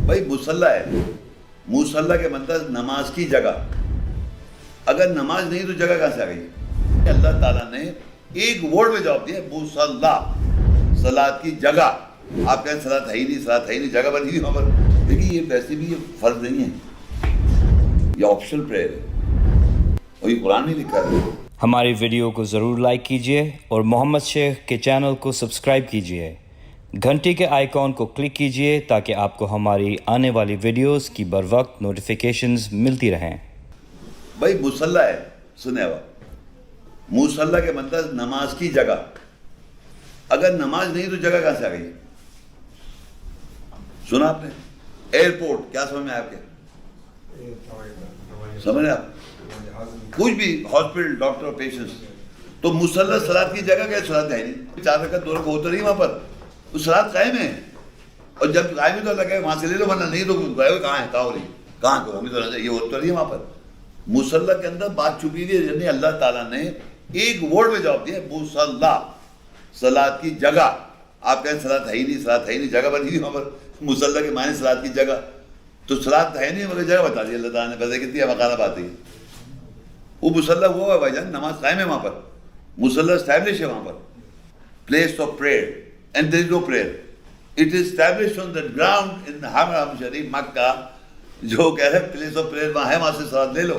بھائی مصلی ہے، مصلی کے مطلب نماز کی جگہ. اگر نماز نہیں تو جگہ کہاں سے آ گئی؟ اللہ تعالیٰ نے ایک ورڈ میں جواب دیا، مصلی، صلاۃ کی جگہ. آپ کہیں صلاۃ ہے ہی نہیں، صلاۃ ہے ہی نہیں، جگہ بنی ہوئی وہاں پر. دیکھیے یہ ویسے بھی یہ فرض نہیں ہے، یہ آپشنل پریئر ہے اور یہ قرآن میں لکھا ہے. ہماری ویڈیو کو ضرور لائک کیجیے اور محمد شیخ کے چینل کو سبسکرائب کیجیے. گھنٹی کے آئیکن کو کلک کیجیے تاکہ آپ کو ہماری آنے والی ویڈیوز کی بروقت نوٹیفیکیشنز ملتی رہیں. بھائی مصلی ہے، سنے ہوا، مصلی کے مطلب نماز کی جگہ. اگر نماز نہیں تو جگہ کہاں سے آ گئی؟ سنا آپ نے؟ ایئرپورٹ، کیا سمجھ میں آپ کے؟ سمجھ آپ کچھ بھی، ہاسپٹل، ڈاکٹر، پیشنٹس. تو مصلی صلاۃ کی جگہ کیا؟ صلاۃ ہے نہیں. 4 رکعت 2 رکعت ہوتا نہیں وہاں پر، وہ صلاۃ قائم ہے. اور جب قائم ہے تو اللہ کہے وہاں سے لے لو، ورنہ نہیں تو گئے کہاں ہے، کہاں ہو رہی، کہاں کو ہمیں تو یہ ہوتا نہیں ہے وہاں پر. مصلی کے اندر بات چھپی ہوئی ہے، یعنی اللہ تعالیٰ نے ایک ورڈ میں جواب دیا، مصلی، صلاۃ کی جگہ. آپ کہیں صلاۃ ہے ہی نہیں، صلاۃ ہے ہی نہیں، جگہ بنی ہوئی وہاں پر. مصلی کے معنی صلاۃ کی جگہ، تو صلاۃ ہے نہیں مگر جگہ بتا دی اللہ تعالیٰ نے. ویسے کتنی مکانہ بات ہے. وہ مصلی ہوا ہے بھائی جان، نماز قائم ہے وہاں پر، مصلی اسٹیبلش ہے وہاں پر. Place of prayer and there is no prayer. It is establish on that ground in Haram Sharif مکہ. جو کہہ رہے ہیں پلیس آف پریئر وہاں ہے، وہاں سے صلاۃ لے لو.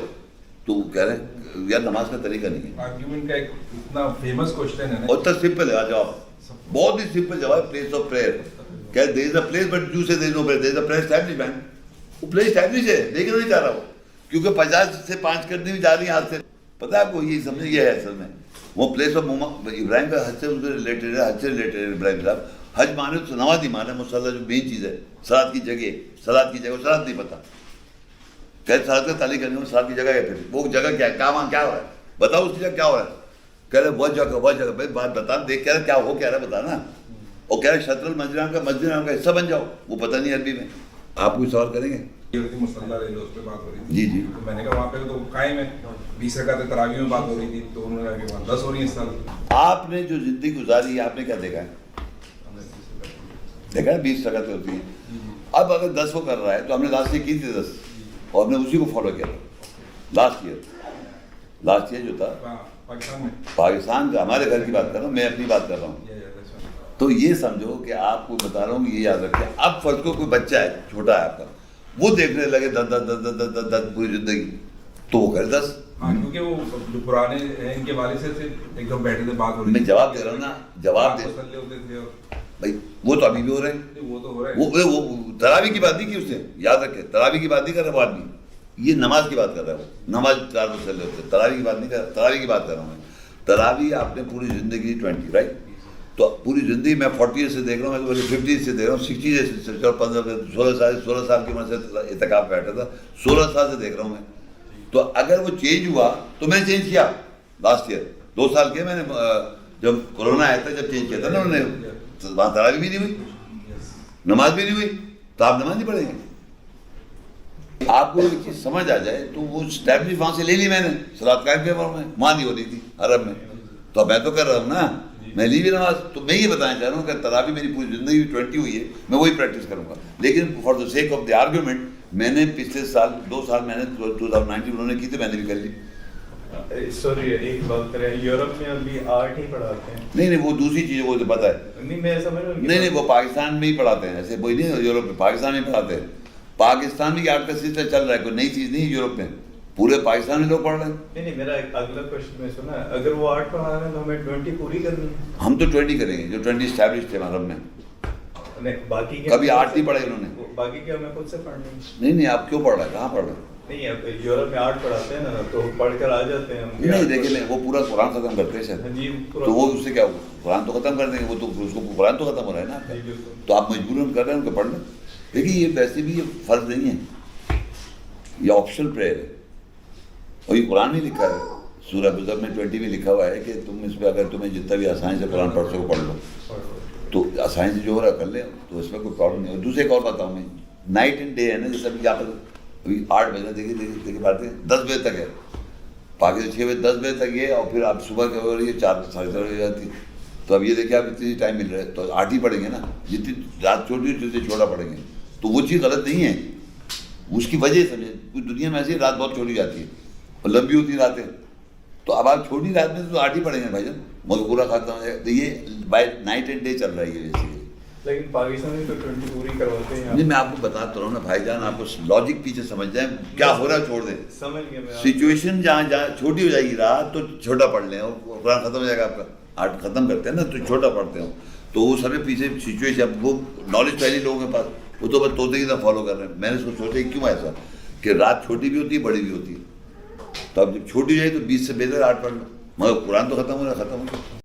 تو وہ کہہ رہے ہیں یار نماز کا طریقہ نہیں ہے. آرگیومنٹ کا ایک اتنا فیمس کوشچن ہے نا، اور اتنا سمپل ہے جواب، بہت ہی سمپل جواب ہے. پلیس آف پریئر کہ there is a place but you say there is no prayer. There is a prayer establishment. وہ پلیس اسٹیبلش ہے لیکن نہیں چاہ رہا وہ، کیونکہ 50 سے 5 کرنے بھی جا رہی ہیں ہاتھ سے. پتہ ہے آپ کو، یہ سمجھے یہ ہے اصل میں وہ پلیس آف ابراہیم کا حج سے ریلیٹڈ ہے. حج سے ریلیٹڈ ہے ابراہیم صاحب. حج مانے تو نماز ہی مانے. مصلی جو مین چیز ہے، صلاۃ کی جگہ، صلاۃ کی جگہ، صلاۃ نہیں پتہ. کہ صلاۃ کا تعلق کرنے میں صلاۃ کی جگہ ہے، پھر وہ جگہ کیا ہے، کیا وہاں کیا ہو رہا ہے، بتاؤ اس کی جگہ کیا ہو رہا ہے. کہہ رہے وہ جگہ بھائی بات بتا، دیکھ کہہ رہے کیا ہو، کہہ رہا بتانا. اور کہہ رہے شطر المسجد کا مسجد کا حصہ بن جاؤ، وہ پتہ نہیں عربی میں. آپ کوئی سوال کریں گے؟ مصلی لے لو، اس پہ بات ہو رہی تھی. جی جی. تو میں نے کہا وہاں پہ تو قائم ہے. 20 رکعت تراویح میں بات ہو رہی تھی، تو انہوں نے کہا کہ وہاں 10 ہو رہی ہیں اس سال. آپ نے جو زندگی گزاری ہے آپ نے کیا دیکھا ہے؟ دیکھا ہے 20 رکعتیں ہوتی ہیں. اب اگر 10 وہ کر رہا ہے تو ہم نے لاسٹ ایئر کی تھی 10، اور ہم نے اسی کو فالو کیا تھا. لاسٹ ایئر جو تھا پاکستان میں، پاکستان کا، ہمارے گھر کی بات کر رہا ہوں، میں اپنی بات کر رہا ہوں. تو یہ سمجھو کہ آپ کو بتا رہا ہوں، یہ یاد رکھیں. اب فرض کو کوئی بچہ ہے، چھوٹا ہے آپ کا، وہ دیکھنے لگے 10 پوری زندگی، تو وہ کرے 10. کیونکہ وہ جو پرانے ہیں ان کے والد سے ایک دم بیٹھے تھے، بات ہو رہی تھی. میں جواب دے رہا ہوں نا، جواب دے. مسلے ہوتے تھے اور بھائی وہ تو ابھی بھی ہو رہے ہیں. وہ تو ہو رہا ہے. وہ تراویح کی بات نہیں کی اس نے، یاد رکھے تراویح کی بات نہیں کر رہا وہ آدمی، یہ نماز کی بات کر رہا ہے. وہ نماز 4 مسئلے ہوتے ہیں، تراویح کی بات نہیں کر رہا. تراویح کی بات کر رہا ہوں میں. تراویح آپ نے پوری زندگی 20 رائٹ، تو پوری زندگی میں 40 سے دیکھ رہا ہوں، میں 50 سے دیکھ رہا ہوں، 60 سے 16 سال کی عمر سے اعتکاف بیٹھا تھا، 16 سال سے دیکھ رہا ہوں میں. تو اگر وہ چینج ہوا تو میں نے چینج کیا لاسٹ ایئر 2 سال کے. میں نے جب کورونا آیا تھا جب چینج کیا تھا نا انہوں نے، وہاں تراویح بھی نہیں ہوئی، نماز بھی نہیں ہوئی، تو آپ نماز نہیں پڑھیں گے. آپ کو ایک چیز سمجھ آ جائے تو وہ اسٹیبلش وہاں سے لے لی میں نے، صلاۃ قائم کیا وہاں نہیں ہو رہی تھی عرب میں. تو میں تو کر رہا ہوں نا، میں لی بھی نماز. تو میں یہ بتانا چاہ رہا ہوں کہ تراویح میری پوری زندگی 20 ہوئی ہے، میں وہی پریکٹس کروں گا. لیکن for the sake of the argument میں نے پچھلے سال 2 سال میں نے 2019 انہوں نے کی تھی، میں نے بھی کر لی. سوری ایک بات کریں، یورپ میں ابھی آرٹ ہی پڑھاتے ہیں؟ نہیں وہ دوسری چیز ہے، وہ تو پتہ ہے. نہیں میں سمجھ رہا ہوں. نہیں وہ پاکستان میں ہی پڑھاتے ہیں، ایسے کوئی نہیں یورپ میں، پاکستان میں پڑھاتے ہیں. پاکستان میں آرٹ کا سلسلہ چل رہا ہے، کوئی نئی چیز نہیں ہے یورپ میں، پورے پاکستان میں لوگ پڑھ رہے ہیں. نہیں میرا ایک اگلا کوشچن میں سنا ہے، اگر وہ آرٹ پڑھا رہے ہیں تو ہمیں 20 پوری کرنی ہے. ہم تو 20 کریں گے جو 20 اسٹیبلش تھے عرب میں. باقی کبھی 8 نہیں پڑھے انہوں نے. باقی کے ہمیں خود سے پڑھنی ہے. نہیں آپ کیوں پڑھ رہے ہیں، کہاں پڑھ رہے ہیں؟ نہیں اب یورپ میں آرٹ پڑھاتے ہیں نا، تو پڑھ کر آ جاتے ہیں ہم. نہیں دیکھیں وہ پورا قرآن ختم کرتے ہیں شاید، جی تو وہ اس سے کیا قرآن تو ختم کر دیں گے، وہ تو اس کو قرآن تو ختم ہو رہا ہے نا. تو آپ مجبوراً کر رہے ہیں ان کو پڑھ لیں. دیکھیے یہ ویسے بھی یہ فرض نہیں ہے، یہ آپشنل پریئر ہے اور یہ قرآن میں لکھا ہے. سورہ بزر میں 20 میں لکھا ہوا ہے کہ تم اس پہ اگر تمہیں جتنا بھی آسانی سے قرآن پڑھ سکو پڑھ لو. تو آسانی سے جو ہو رہا کر لیں، تو اس میں کوئی پرابلم نہیں. اور دوسرے ایک اور بتاؤں میں، نائٹ اینڈ ڈے ہے نا، جیسے ابھی یہاں پر ابھی 8 بجے دیکھیے باتیں 10 بجے تک ہے پاکستان، 6 بجے 10 بجے تک یہ، اور پھر آپ صبح کے ہو رہی ہے 4 ساڑھے 4 بجے جاتی. تو اب یہ دیکھیں آپ اتنی ٹائم مل رہا ہے تو 8 ہی پڑھیں گے نا، جتنی رات چھوٹی اتنی چھوٹا پڑھیں گے. تو وہ چیز غلط نہیں ہے، اس کی وجہ سمجھے. کچھ دنیا میں ایسی رات بہت چھوٹی جاتی ہے اور لمبی ہوتی راتیں، تو اب آپ چھوٹی رات میں تو 8 ہی پڑیں گے بھائی جان، مذکورہ ختم ہو جائے. تو یہ بائی نائٹ اینڈ ڈے چل رہا ہے یہ بیسیکلی. لیکن پاکستان میں تو 20 پوری کرواتے ہیں. نہیں میں آپ کو بتاتا رہا ہوں نا بھائی جان، آپ کو لاجک پیچھے سمجھ جائیں کیا ہو رہا ہے، چھوڑ دیں. سمجھ گیا میں. سچویشن جہاں چھوٹی ہو جائے گی رات تو چھوٹا پڑھ لیں، اور قرآن ختم ہو جائے گا آپ کا. 8 ختم کرتے ہیں نا تو چھوٹا پڑھتے ہوں، تو وہ سب پیچھے سچویشن، وہ نالج پہلے لوگوں کے پاس، وہ تو بس طوطے کی طرح فالو کر رہے ہیں. میں نے اس کو سوچا کہ کیوں ایسا کہ رات چھوٹی بھی ہوتی ہے بڑی بھی ہوتی ہے، تو اب جب چھوٹی ہو جائے تو 20 سے بہتر 8 پڑھ لو، مگر قرآن تو ختم ہو رہا ہے.